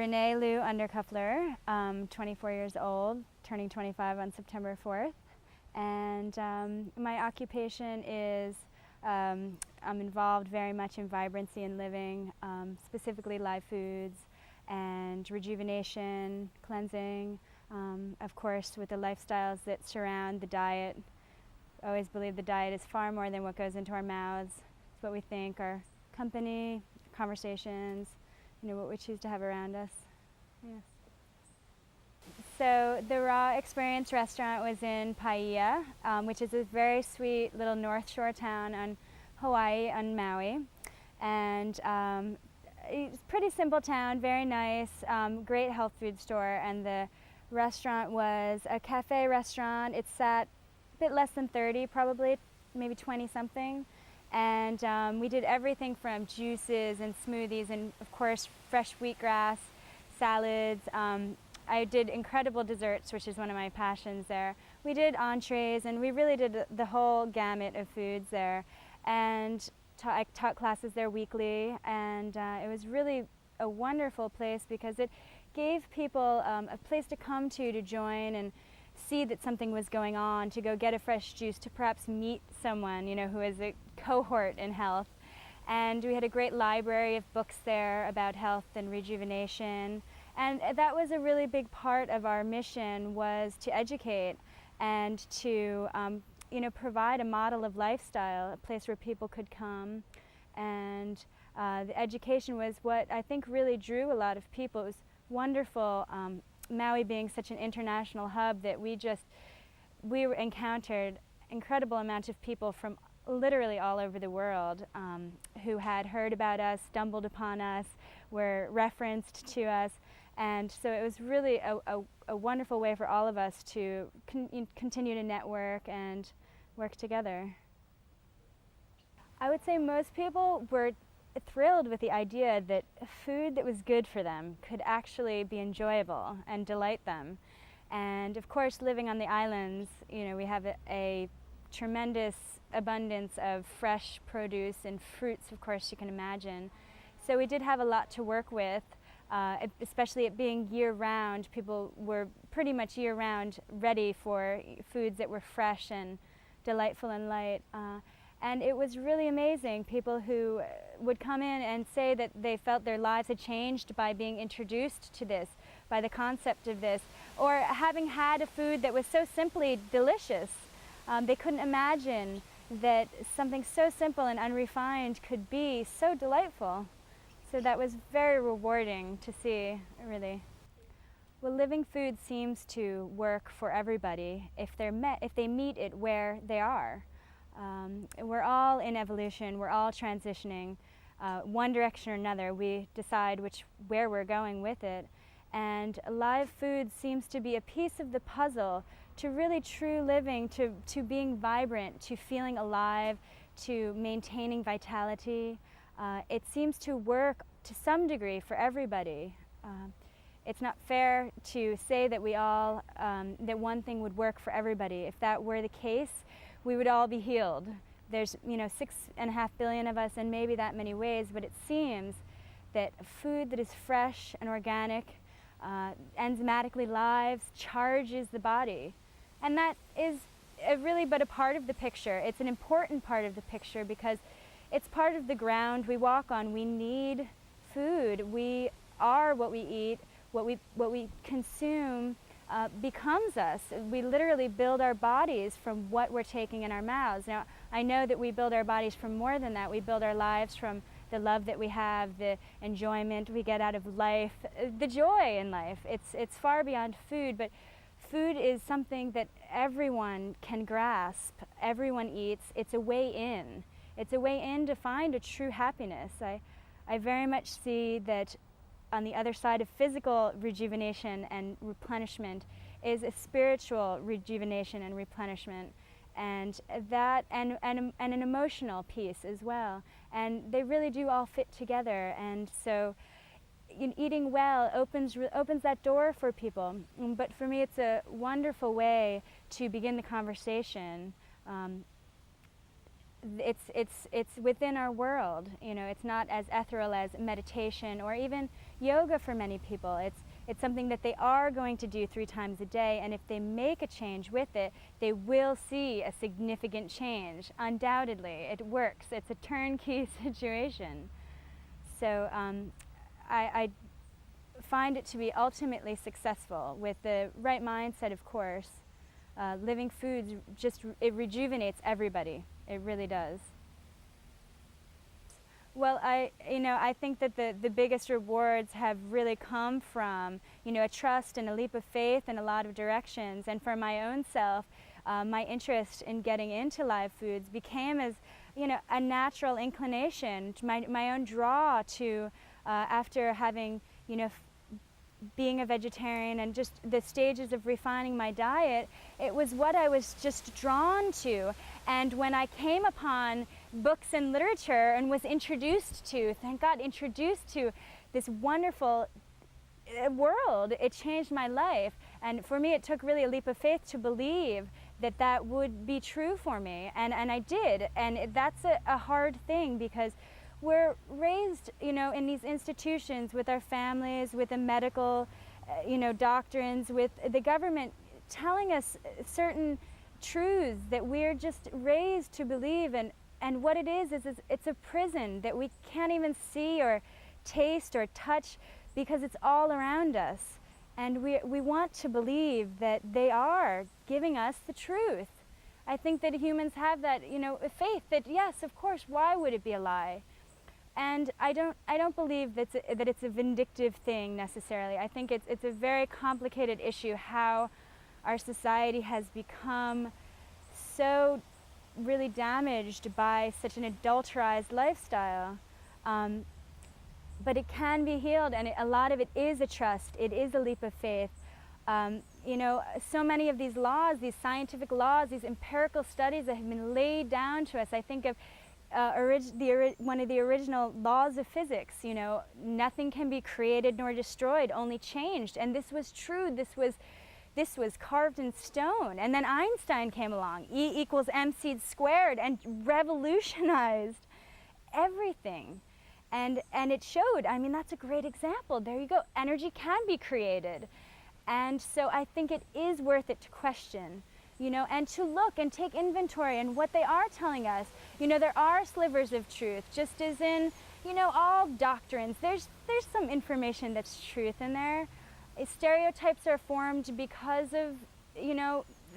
Renee Loux Underkoffler, 24 years old, turning 25 on September 4th. And my occupation is I'm involved very much in vibrancy and living, specifically live foods and rejuvenation, cleansing, of course with the lifestyles that surround the diet. I always believe the diet is far more than what goes into our mouths. It's what we think, our company, conversations, what we choose to have around us. Yes. So the Raw Experience restaurant was in Paia, which is a very sweet little North Shore town on Hawaii, on Maui. And it's a pretty simple town, very nice, great health food store. And the restaurant was a cafe restaurant. It sat a bit less than 30, probably, maybe 20 something. And we did everything from juices and smoothies and, of course, fresh wheatgrass, salads. I did incredible desserts, which is one of my passions there. We did entrees, and we really did the whole gamut of foods there. And I taught classes there weekly, and it was really a wonderful place because it gave people a place to come to join and see that something was going on, to go get a fresh juice, to perhaps meet someone, who is a cohort in health. And we had a great library of books there about health and rejuvenation. And that was a really big part of our mission, was to educate and to provide a model of lifestyle, a place where people could come. And the education was what I think really drew a lot of people. It was wonderful, Maui being such an international hub, that we encountered incredible amount of people from literally all over the world who had heard about us, stumbled upon us, were referenced to us. And so it was really a wonderful way for all of us to continue to network and work together. I would say most people were thrilled with the idea that food that was good for them could actually be enjoyable and delight them. And of course, living on the islands, we have a tremendous abundance of fresh produce and fruits, of course, you can imagine. So we did have a lot to work with, especially it being year-round. People were pretty much year-round ready for foods that were fresh and delightful and light. And it was really amazing, people who would come in and say that they felt their lives had changed by being introduced to this, by the concept of this, or having had a food that was so simply delicious. They couldn't imagine that something so simple and unrefined could be so delightful. So that was very rewarding to see, really. Well, living food seems to work for everybody if they meet it where they are. We're all in evolution, we're all transitioning one direction or another. We decide where we're going with it. And live food seems to be a piece of the puzzle to really true living, to being vibrant, to feeling alive, to maintaining vitality. It seems to work to some degree for everybody. It's not fair to say that that one thing would work for everybody. If that were the case, we would all be healed. There's 6.5 billion of us in maybe that many ways, but it seems that food that is fresh and organic, enzymatically live, charges the body. And that is really but a part of the picture. It's an important part of the picture because it's part of the ground we walk on. We need food. We are what we eat. What we consume becomes us. We literally build our bodies from what we're taking in our mouths. Now, I know that we build our bodies from more than that. We build our lives from the love that we have, the enjoyment we get out of life, the joy in life. It's far beyond food, but food is something that everyone can grasp. Everyone eats. It's a way in. It's a way in to find a true happiness. I very much see that on the other side of physical rejuvenation and replenishment is a spiritual rejuvenation and replenishment, and that and an emotional piece as well. And they really do all fit together. And so eating well opens that door for people. But for me, it's a wonderful way to begin the conversation. it's within our world. You know, it's not as ethereal as meditation or even yoga for many people. It's something that they are going to do 3 times a day, and if they make a change with it, they will see a significant change. Undoubtedly, it works. It's a turnkey situation. So I find it to be ultimately successful with the right mindset, of course. Living foods it rejuvenates everybody. It really does. Well, I think that the biggest rewards have really come from, a trust and a leap of faith in a lot of directions. And for my own self, my interest in getting into live foods became as, a natural inclination, my own draw to, after having, being a vegetarian and just the stages of refining my diet, it was what I was just drawn to. And when I came upon books and literature and was introduced to, thank God, introduced to this wonderful world, it changed my life. And for me, it took really a leap of faith to believe that that would be true for me. And I did. And that's a hard thing, because we're raised, in these institutions with our families, with the medical, doctrines, with the government telling us certain truths that we're just raised to believe. And what it is it's a prison that we can't even see or taste or touch, because it's all around us. And we want to believe that they are giving us the truth. I think that humans have that, faith that, yes, of course, why would it be a lie? And I don't believe that it's a vindictive thing necessarily. I think it's a very complicated issue how our society has become so really damaged by such an adulterized lifestyle. But it can be healed, and a lot of it is a trust. It is a leap of faith. So many of these laws, these scientific laws, these empirical studies that have been laid down to us. I think of one of the original laws of physics, nothing can be created nor destroyed, only changed. And this was true. This was carved in stone. And then Einstein came along, E = mc squared, and revolutionized everything. And it showed. I mean, that's a great example. There you go. Energy can be created. And so I think it is worth it to question, and to look and take inventory and what they are telling us. There are slivers of truth, just as in, all doctrines. There's some information that's truth in there. Stereotypes are formed because of,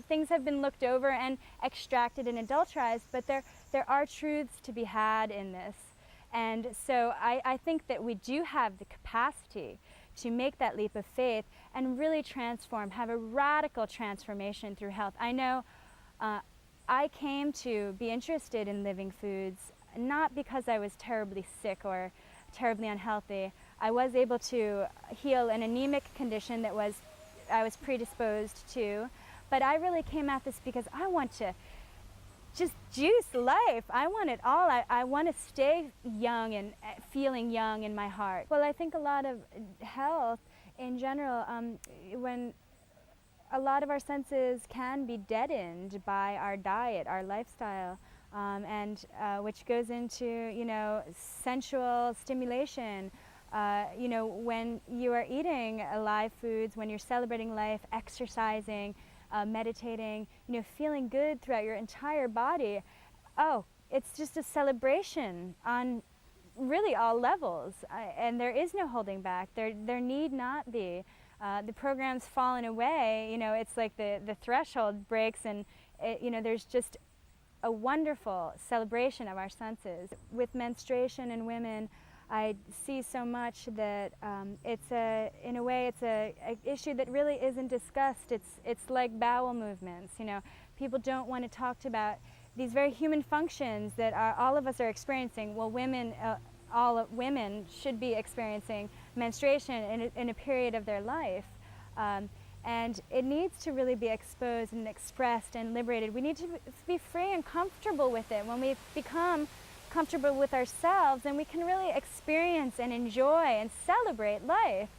things have been looked over and extracted and adulterized, but there are truths to be had in this. And so I think that we do have the capacity to make that leap of faith and really transform, have a radical transformation through health. I know I came to be interested in living foods not because I was terribly sick or terribly unhealthy. I was able to heal an anemic condition that I was predisposed to, but I really came at this because I want to just juice life. I want it all. I want to stay young and feeling young in my heart. Well, I think a lot of health in general, when a lot of our senses can be deadened by our diet, our lifestyle, and which goes into, sensual stimulation. When you are eating live foods, when you're celebrating life, exercising, meditating, feeling good throughout your entire body. Oh, it's just a celebration on really all levels, and there is no holding back. There need not be. The program's fallen away. It's like the threshold breaks, and there's just a wonderful celebration of our senses. With menstruation in women, I see so much that in a way, it's a issue that really isn't discussed. It's like bowel movements. People don't want to talk about these very human functions that all of us are experiencing. Well, all women should be experiencing menstruation in a period of their life. And it needs to really be exposed and expressed and liberated. We need to be free and comfortable with it. When we become comfortable with ourselves, then we can really experience and enjoy and celebrate life.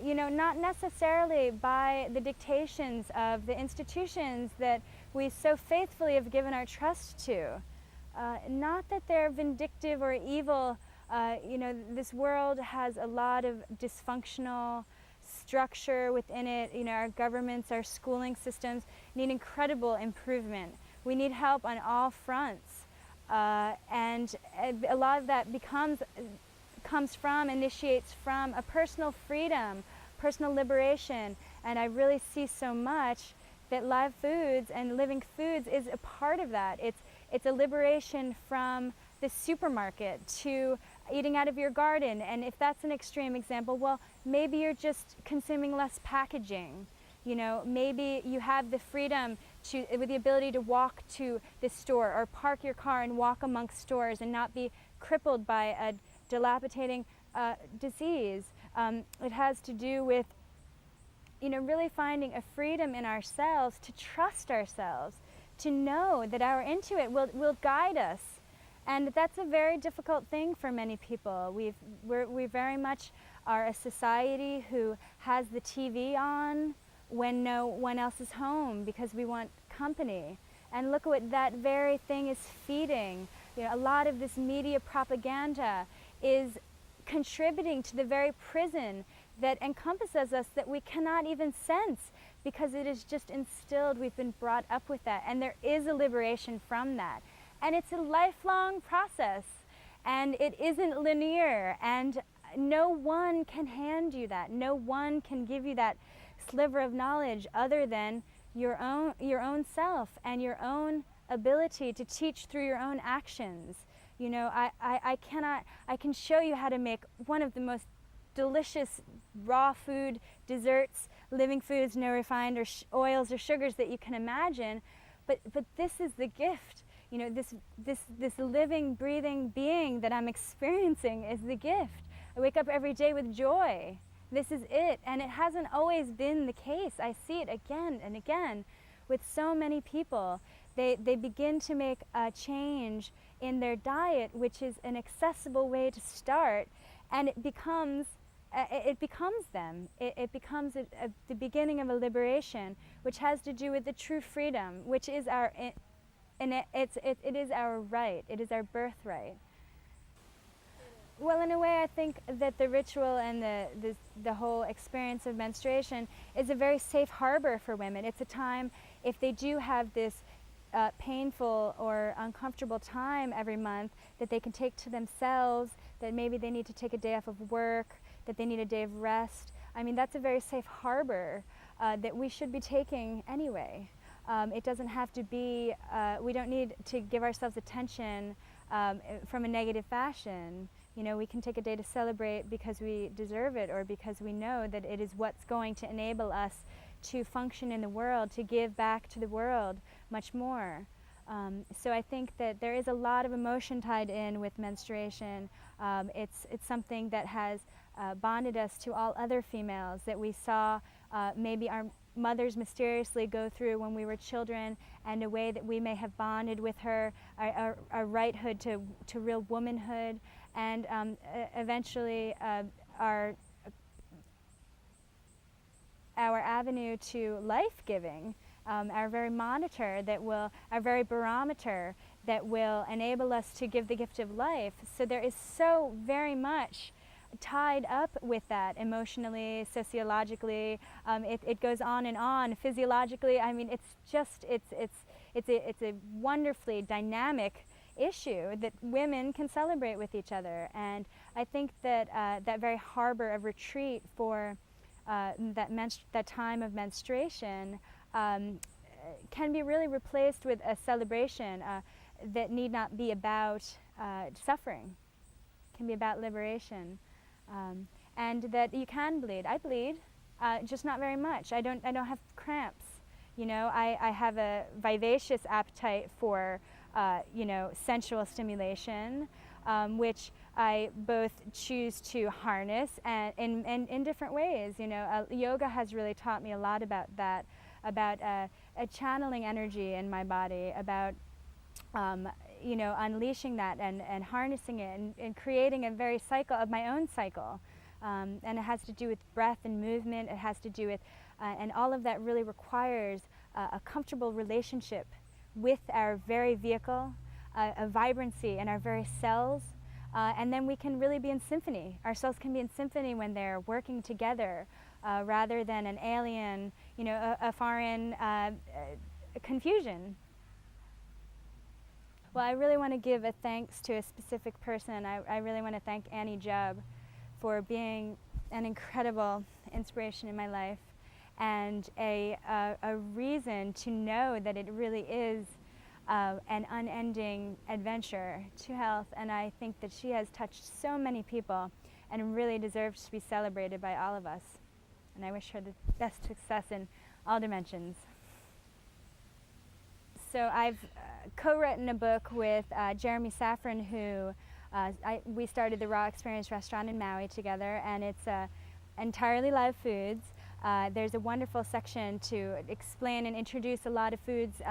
not necessarily by the dictations of the institutions that we so faithfully have given our trust to. Not that they're vindictive or evil. This world has a lot of dysfunctional structure within it. Our governments, our schooling systems need incredible improvement. We need help on all fronts. And a lot of that initiates from a personal freedom, personal liberation. And I really see so much that live foods and living foods is a part of that. It's a liberation from the supermarket to eating out of your garden. And if that's an extreme example, well, maybe you're just consuming less packaging. Maybe you have the freedom with the ability to walk to the store or park your car and walk amongst stores and not be crippled by a dilapidating disease. It has to do with, really finding a freedom in ourselves to trust ourselves, to know that our intuit will guide us. And that's a very difficult thing for many people. We very much are a society who has the TV on when no one else is home because we want company. And look at what that very thing is feeding. A lot of this media propaganda is contributing to the very prison that encompasses us that we cannot even sense because it is just instilled. We've been brought up with that. And there is a liberation from that. And it's a lifelong process. And it isn't linear. And no one can hand you that. No one can give you that sliver of knowledge other than your own self and your own ability to teach through your own actions. I can show you how to make one of the most delicious raw food, desserts, living foods, no refined or oils or sugars that you can imagine, but this is the gift. This living, breathing being that I'm experiencing is the gift. I wake up every day with joy. This is it, and it hasn't always been the case. I see it again and again with so many people. They begin to make a change in their diet, which is an accessible way to start, and it becomes them. It becomes the beginning of a liberation, which has to do with the true freedom, which is it is our right. It is our birthright. Well, in a way, I think that the ritual and the whole experience of menstruation is a very safe harbor for women. It's a time, if they do have this painful or uncomfortable time every month, that they can take to themselves, that maybe they need to take a day off of work, that they need a day of rest. I mean, that's a very safe harbor that we should be taking anyway. It doesn't have to be, we don't need to give ourselves attention from a negative fashion. We can take a day to celebrate because we deserve it or because we know that it is what's going to enable us to function in the world, to give back to the world much more. So I think that there is a lot of emotion tied in with menstruation. It's something that has bonded us to all other females that we saw maybe our mothers mysteriously go through when we were children, and a way that we may have bonded with her, our righthood to real womanhood, and eventually our avenue to life-giving, our very monitor our very barometer that will enable us to give the gift of life. So there is so very much tied up with that emotionally, sociologically. It goes on and on. Physiologically, I mean, it's a wonderfully dynamic issue that women can celebrate with each other. And I think that that very harbor of retreat for that time of menstruation can be really replaced with a celebration that need not be about suffering. It can be about liberation. And that you can bleed. I bleed, just not very much. I don't have cramps. I have a vivacious appetite for, sensual stimulation, which I both choose to harness and in different ways. Yoga has really taught me a lot about that, about a channeling energy in my body, about unleashing that and harnessing it and creating a very cycle of my own cycle. and it has to do with breath and movement. It has to do with, and all of that really requires a comfortable relationship with our very vehicle, a vibrancy in our very cells, and then we can really be in symphony. Our cells can be in symphony when they're working together, rather than an alien, a foreign confusion. Well, I really want to give a thanks to a specific person. I really want to thank Annie Jubb for being an incredible inspiration in my life, and a reason to know that it really is an unending adventure to health. And I think that she has touched so many people and really deserves to be celebrated by all of us. And I wish her the best success in all dimensions. So I've co-written a book with Jeremy Safran, who we started the Raw Experience restaurant in Maui together, and it's entirely live foods. There's a wonderful section to explain and introduce a lot of foods,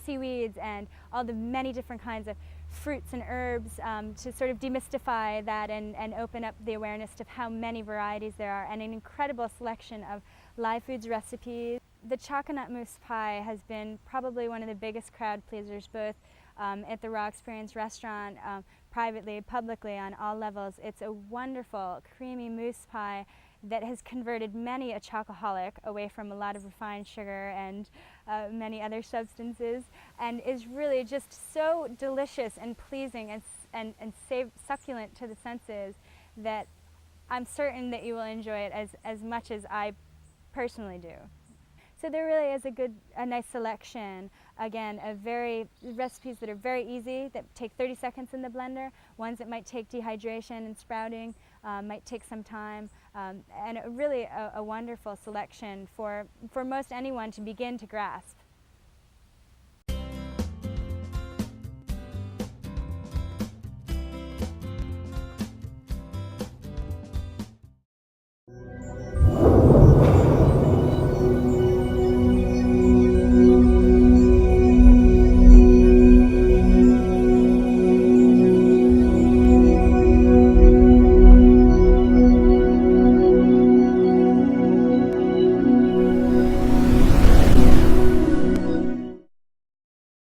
seaweeds, and all the many different kinds of fruits and herbs, to sort of demystify that and open up the awareness of how many varieties there are, and an incredible selection of live foods recipes. The chocolate mousse pie has been probably one of the biggest crowd pleasers, both at the Raw Experience restaurant, privately, publicly, on all levels. It's a wonderful, creamy mousse pie that has converted many a chocoholic away from a lot of refined sugar and many other substances, and is really just so delicious and pleasing and succulent to the senses that I'm certain that you will enjoy it as much as I personally do. So there really is a nice selection, again, of recipes that are very easy, that take 30 seconds in the blender, ones that might take dehydration and sprouting, might take some time, and really a wonderful selection for most anyone to begin to grasp.